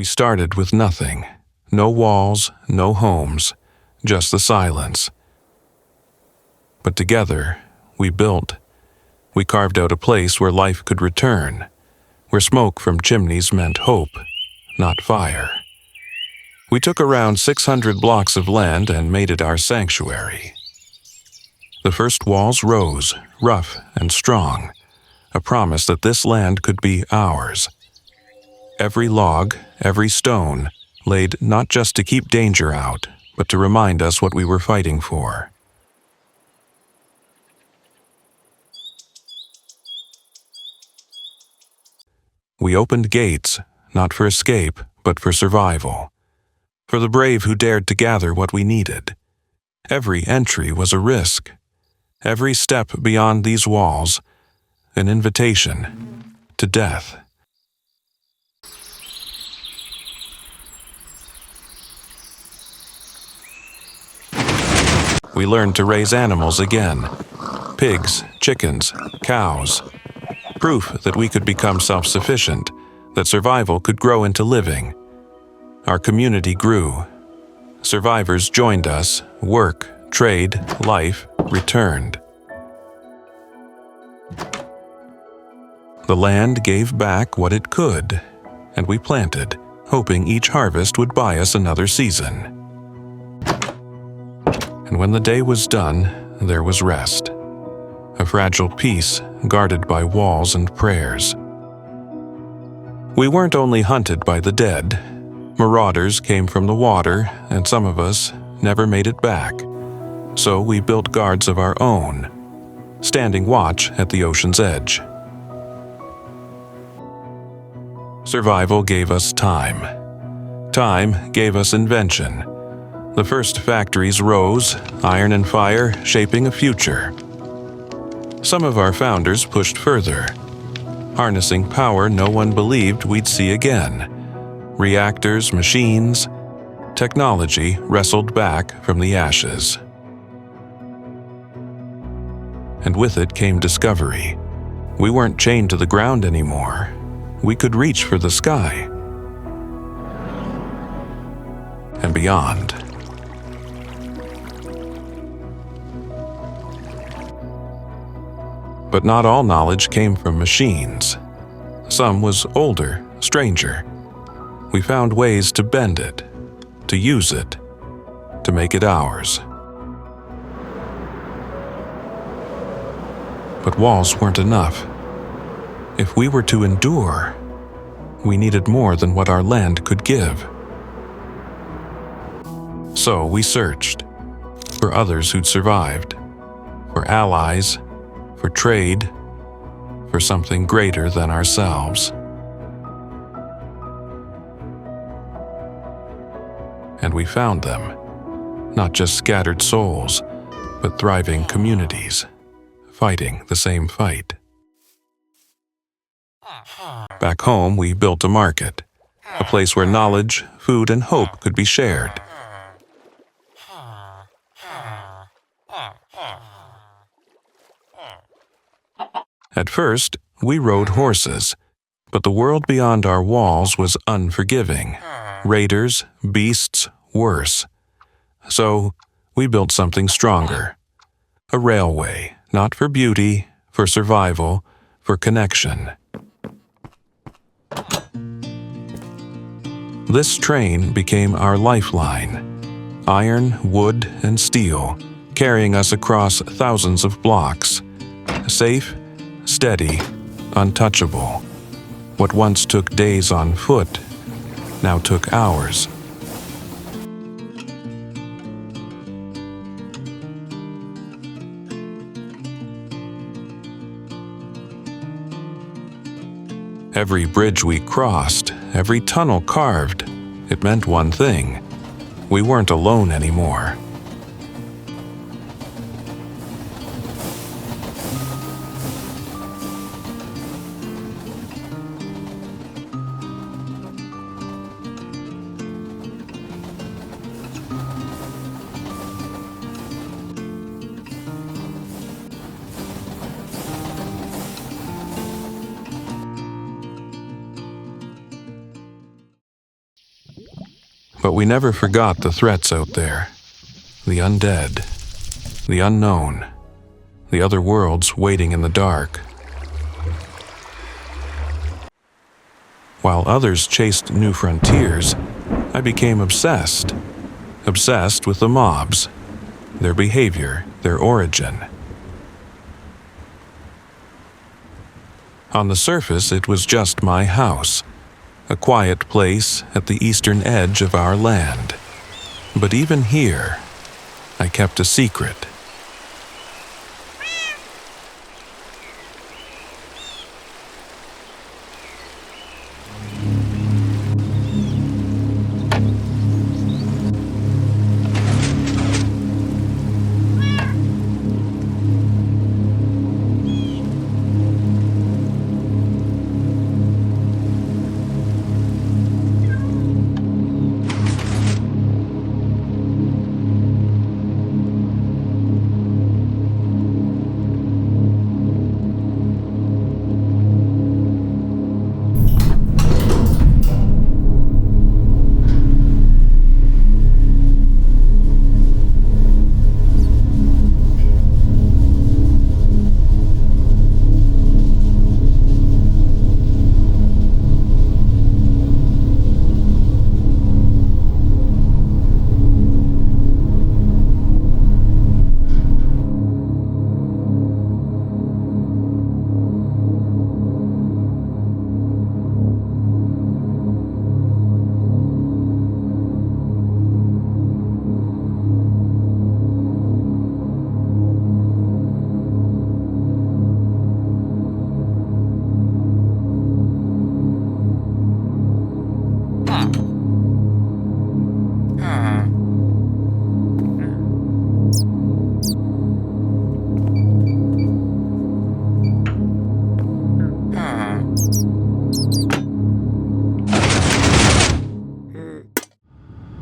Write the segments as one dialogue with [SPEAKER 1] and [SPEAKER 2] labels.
[SPEAKER 1] We started with nothing. No walls, no homes, just the silence. But together, we built. We carved out a place where life could return, where smoke from chimneys meant hope, not fire. We took around 600 blocks of land and made it our sanctuary. The first walls rose, rough and strong, a promise that this land could be ours. Every log, every stone, laid not just to keep danger out, but to remind us what we were fighting for. We opened gates, not for escape, but for survival. For the brave who dared to gather what we needed. Every entry was a risk. Every step beyond these walls, an invitation to death. We learned to raise animals again. Pigs, chickens, cows. Proof that we could become self-sufficient, that survival could grow into living. Our community grew. Survivors joined us. Work, trade, life returned. The land gave back what it could, and we planted, hoping each harvest would buy us another season. And when the day was done, there was rest. A fragile peace guarded by walls and prayers. We weren't only hunted by the dead. Marauders came from the water, and some of us never made it back. So we built guards of our own, standing watch at the ocean's edge. Survival gave us time. Time gave us invention. The first factories rose, iron and fire shaping a future. Some of our founders pushed further, harnessing power no one believed we'd see again. Reactors, machines, technology wrestled back from the ashes. And with it came discovery. We weren't chained to the ground anymore. We could reach for the sky and beyond. But not all knowledge came from machines. Some was older, stranger. We found ways to bend it, to use it, to make it ours. But walls weren't enough. If we were to endure, we needed more than what our land could give. So we searched for others who'd survived, for allies, for trade, for something greater than ourselves. And we found them, not just scattered souls, but thriving communities, fighting the same fight. Back home, we built a market, a place where knowledge, food, and hope could be shared. At first, we rode horses, but the world beyond our walls was unforgiving. Raiders, beasts, worse. So, we built something stronger. A railway, not for beauty, for survival, for connection. This train became our lifeline. Iron, wood, and steel, carrying us across thousands of blocks. Safe, steady, untouchable. What once took days on foot, now took hours. Every bridge we crossed, every tunnel carved, it meant one thing. We weren't alone anymore. But we never forgot the threats out there. The undead, the unknown, the other worlds waiting in the dark. While others chased new frontiers, I became obsessed. Obsessed with the mobs, their behavior, their origin. On the surface, it was just my house, a quiet place at the eastern edge of our land. But even here, I kept a secret.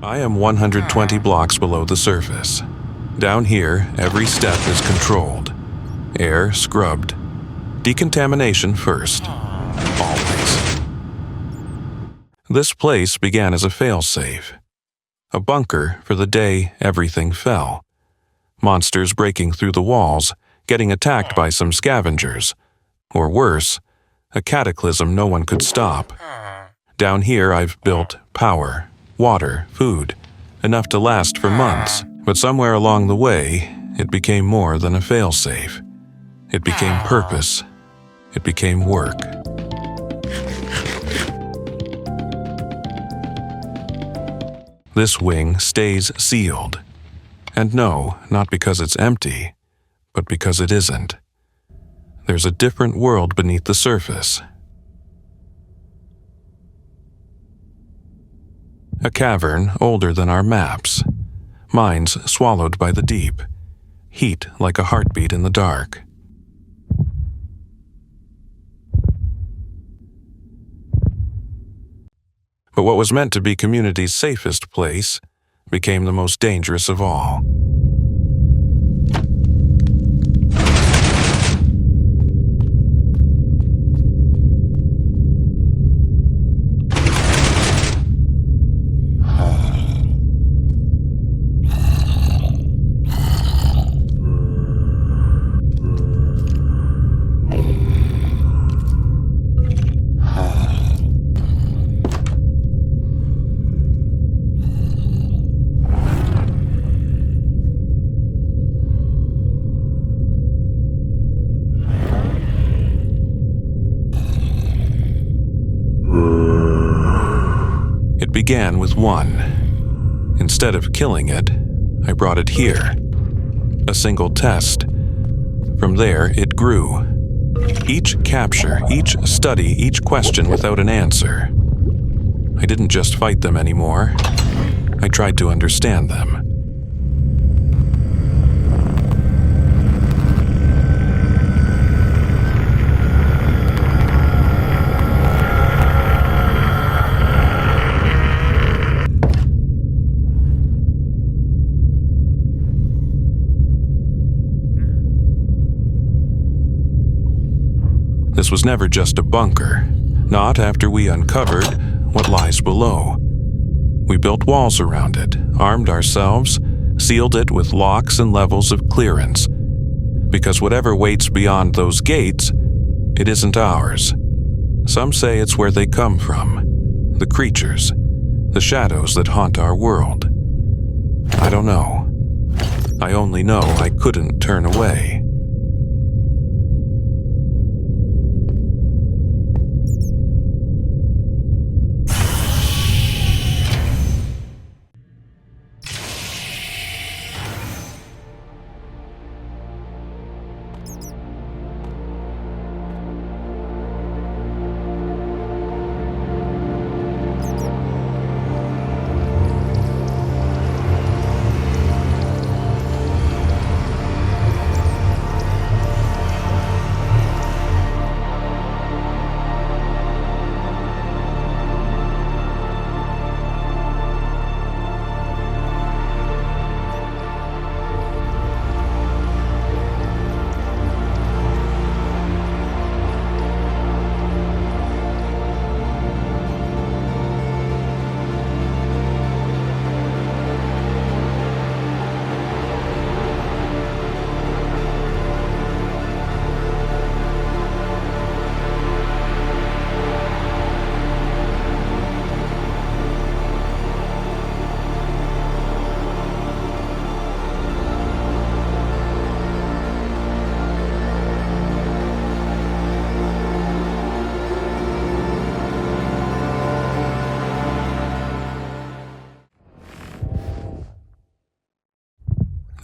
[SPEAKER 1] I am 120 blocks below the surface. Down here, every step is controlled. Air scrubbed. Decontamination first. Always. This place began as a failsafe. A bunker for the day everything fell. Monsters breaking through the walls, getting attacked by some scavengers. Or worse, a cataclysm no one could stop. Down here I've built power, water, food, enough to last for months. But somewhere along the way, it became more than a failsafe. It became purpose. It became work. This wing stays sealed. And no, not because it's empty, but because it isn't. There's a different world beneath the surface. A cavern older than our maps. Minds swallowed by the deep. Heat like a heartbeat in the dark. But what was meant to be community's safest place became the most dangerous of all. It began with one. Instead of killing it, I brought it here. A single test. From there, it grew. Each capture, each study, each question without an answer. I didn't just fight them anymore. I tried to understand them. This was never just a bunker, not after we uncovered what lies below. We built walls around it, armed ourselves, sealed it with locks and levels of clearance. Because whatever waits beyond those gates, it isn't ours. Some say it's where they come from, the creatures, the shadows that haunt our world. I don't know. I only know I couldn't turn away.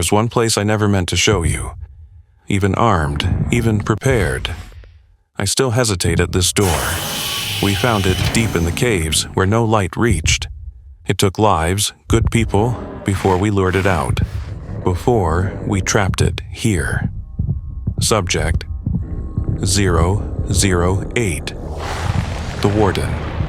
[SPEAKER 1] There's one place I never meant to show you. Even armed, even prepared. I still hesitate at this door. We found it deep in the caves where no light reached. It took lives, good people, before we lured it out. Before we trapped it here. Subject 008. The Warden.